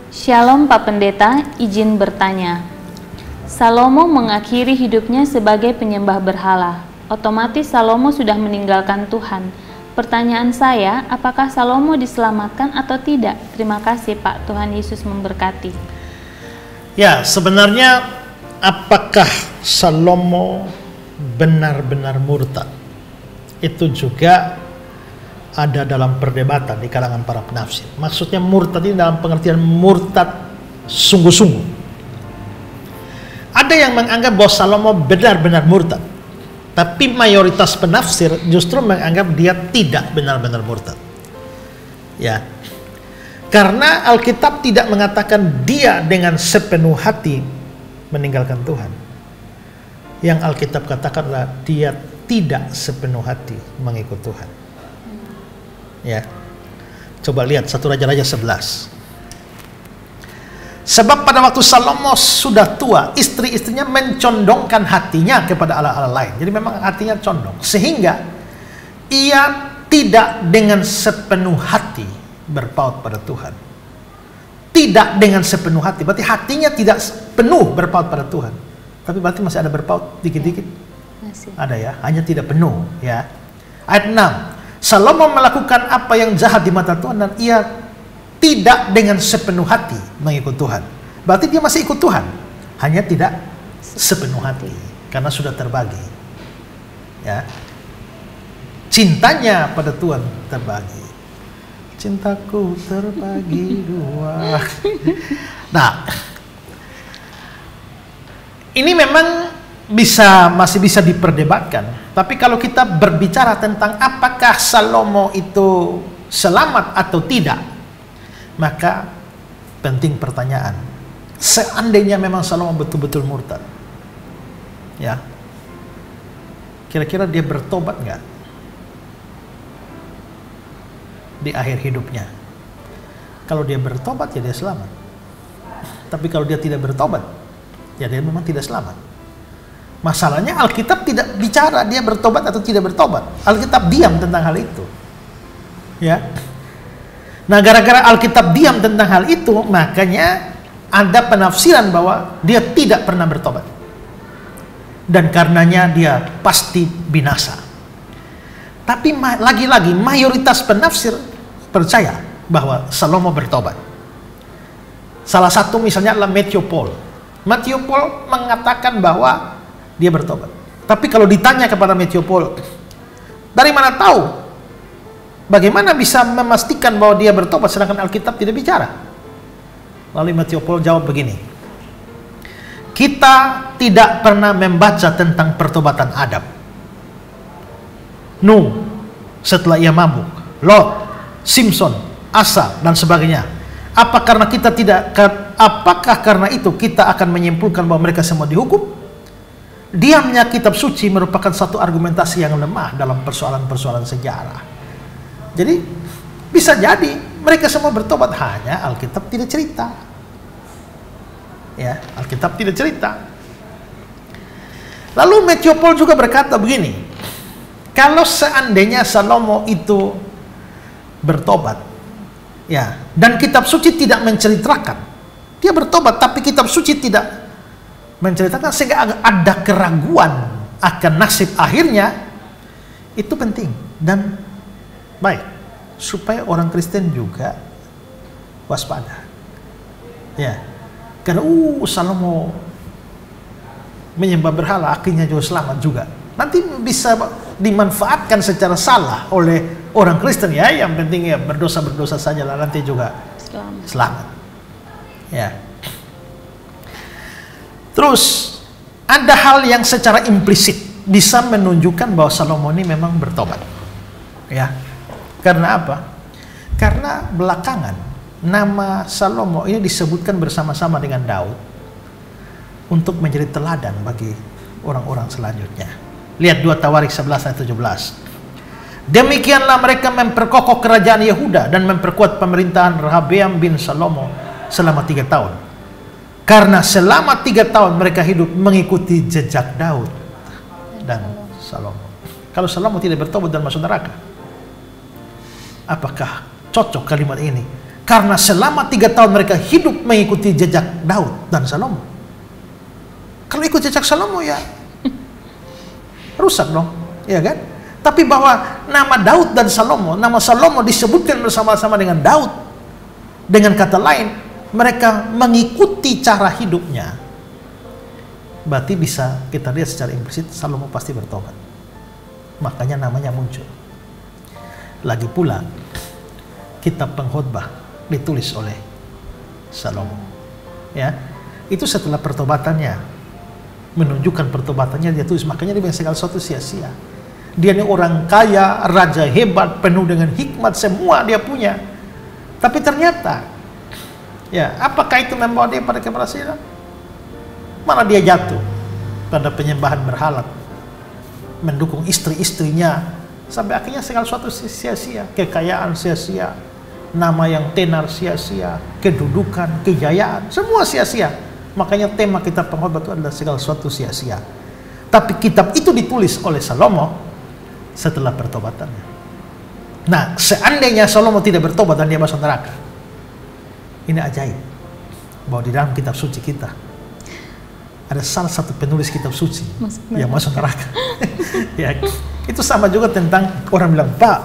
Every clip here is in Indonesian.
Shalom Pak Pendeta, izin bertanya. Salomo mengakhiri hidupnya sebagai penyembah berhala. Otomatis Salomo sudah meninggalkan Tuhan. Pertanyaan saya, apakah Salomo diselamatkan atau tidak? Terima kasih Pak, Tuhan Yesus memberkati. Ya, sebenarnya apakah Salomo benar-benar murtad? Itu juga ada dalam perdebatan di kalangan para penafsir. Maksudnya murtad ini dalam pengertian murtad sungguh-sungguh. Ada yang menganggap bahwa Salomo benar-benar murtad, tapi mayoritas penafsir justru menganggap dia tidak benar-benar murtad. Ya, karena Alkitab tidak mengatakan dia dengan sepenuh hati meninggalkan Tuhan. Yang Alkitab katakan adalah dia tidak sepenuh hati mengikut Tuhan. Ya, coba lihat 1 Raja-Raja 11. Sebab pada waktu Salomo sudah tua, istri-istrinya mencondongkan hatinya kepada allah-allah lain. Jadi memang hatinya condong, sehingga ia tidak dengan sepenuh hati berpaut pada Tuhan. Tidak dengan sepenuh hati, berarti hatinya tidak penuh berpaut pada Tuhan. Tapi berarti masih ada berpaut dikit-dikit. Ada ya, hanya tidak penuh ya. Ayat 6. Salomo melakukan apa yang jahat di mata Tuhan dan ia tidak dengan sepenuh hati mengikut Tuhan. Berarti dia masih ikut Tuhan, hanya tidak sepenuh hati karena sudah terbagi. Ya. Cintanya pada Tuhan terbagi. Cintaku terbagi dua. Nah, ini memang masih bisa diperdebatkan. Tapi kalau kita berbicara tentang apakah Salomo itu selamat atau tidak, maka penting pertanyaan. Seandainya memang Salomo betul-betul murtad, ya, kira-kira dia bertobat nggak di akhir hidupnya? Kalau dia bertobat ya dia selamat. Tapi kalau dia tidak bertobat, ya dia memang tidak selamat. Masalahnya Alkitab tidak bicara dia bertobat atau tidak bertobat. Alkitab diam tentang hal itu. Ya. Nah, gara-gara Alkitab diam tentang hal itu, makanya ada penafsiran bahwa dia tidak pernah bertobat. Dan karenanya dia pasti binasa. Tapi lagi-lagi mayoritas penafsir percaya bahwa Salomo bertobat. Salah satu misalnya adalah Matthew Paul. Matthew Paul mengatakan bahwa dia bertobat. Tapi kalau ditanya kepada Matthew Paul, dari mana tahu? Bagaimana bisa memastikan bahwa dia bertobat sedangkan Alkitab tidak bicara? Lalu Matthew Paul jawab begini. Kita tidak pernah membaca tentang pertobatan Adam, Nuh setelah ia mabuk, Lot, Simpson, Asa dan sebagainya. Apakah karena itu kita akan menyimpulkan bahwa mereka semua dihukum? Diamnya kitab suci merupakan satu argumentasi yang lemah dalam persoalan-persoalan sejarah. Jadi bisa jadi mereka semua bertobat, hanya Alkitab tidak cerita. Ya, Alkitab tidak cerita. Lalu Matthew Paul juga berkata begini, kalau seandainya Salomo itu bertobat, ya, dan kitab suci tidak menceritakan dia bertobat, tapi kitab suci tidak menceritakan, sehingga ada keraguan akan nasib akhirnya, itu penting dan baik supaya orang Kristen juga waspada. Ya, karena Salomo menyembah berhala akhirnya juga selamat juga. Nanti bisa dimanfaatkan secara salah oleh orang Kristen, ya. Yang penting ya berdosa saja lah, nanti juga selamat. Ya. Terus ada hal yang secara implisit bisa menunjukkan bahwa Salomo ini memang bertobat. Ya. Karena apa? Karena belakangan nama Salomo ini disebutkan bersama-sama dengan Daud untuk menjadi teladan bagi orang-orang selanjutnya. Lihat 2 Tawarik 11 ayat 17. Demikianlah mereka memperkokoh kerajaan Yehuda dan memperkuat pemerintahan Rehabeam bin Salomo selama 3 tahun. Karena selama 3 tahun mereka hidup mengikuti jejak Daud dan Salomo. Kalau Salomo tidak bertobat dan masuk neraka, apakah cocok kalimat ini? Karena selama 3 tahun mereka hidup mengikuti jejak Daud dan Salomo. Kalau ikut jejak Salomo ya rusak dong, ya kan? Tapi bahwa nama Daud dan Salomo, nama Salomo disebutkan bersama-sama dengan Daud. Dengan kata lain, mereka mengikuti cara hidupnya. Berarti bisa kita lihat secara implisit Salomo pasti bertobat. Makanya namanya muncul. Lagi pula kitab Pengkhotbah ditulis oleh Salomo. Ya, itu setelah pertobatannya, menunjukkan pertobatannya dia tulis. Makanya dia bilang segala sesuatu sia-sia. Dia ini orang kaya, raja hebat, penuh dengan hikmat, semua dia punya. Tapi ternyata, ya, apakah itu membawa dia pada keberhasilan? Malah dia jatuh pada penyembahan berhala, mendukung istri-istrinya, sampai akhirnya segala sesuatu sia-sia. Kekayaan sia-sia, nama yang tenar sia-sia, kedudukan, kejayaan, semua sia-sia. Makanya tema kitab Pengkhotbah itu adalah segala sesuatu sia-sia. Tapi kitab itu ditulis oleh Salomo setelah pertobatannya. Nah, seandainya Salomo tidak bertobat dan dia masuk neraka, ini ajaib bahwa di dalam kitab suci kita ada salah satu penulis kitab suci yang masuk neraka. Ya, itu sama juga tentang orang bilang, Pak,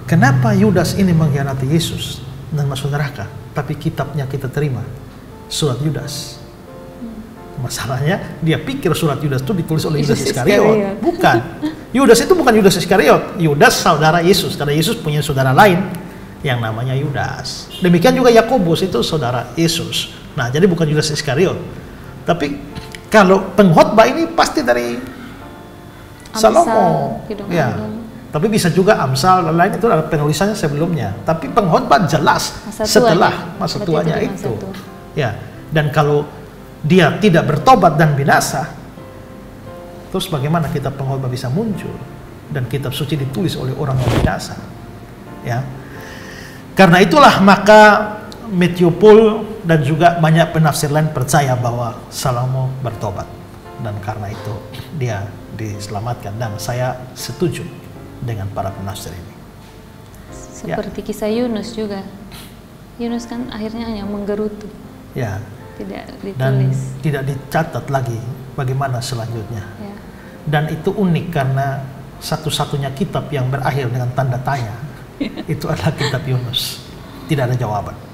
kenapa Yudas ini mengkhianati Yesus dan masuk neraka, tapi kitabnya kita terima, surat Yudas. Masalahnya dia pikir surat Yudas itu ditulis oleh Yudas Iskariot. Bukan. Yudas itu bukan Yudas Iskariot. Yudas saudara Yesus, karena Yesus punya saudara lain yang namanya Yudas. Demikian juga Yakobus itu saudara Yesus. Nah, jadi bukan Yudas Iskariot. Tapi kalau Pengkhotbah ini pasti dari Salomo. Ya. Tapi bisa juga Amsal dan lain itu adalah penulisannya sebelumnya. Tapi Pengkhotbah jelas setelah masa tuanya itu. Ya. Dan kalau dia tidak bertobat dan binasa, terus bagaimana kitab Pengkhotbah bisa muncul dan kitab suci ditulis oleh orang yang binasa? Ya. Karena itulah maka Matthew Poole dan juga banyak penafsir lain percaya bahwa Salomo bertobat, dan karena itu dia diselamatkan, dan saya setuju dengan para penafsir ini. Seperti kisah Yunus juga. Yunus kan akhirnya hanya menggerutu. Ya. Tidak ditulis. Dan tidak dicatat lagi bagaimana selanjutnya. Ya. Dan itu unik karena satu-satunya kitab yang berakhir dengan tanda tanya itu adalah kitab Yunus. Tidak ada jawaban.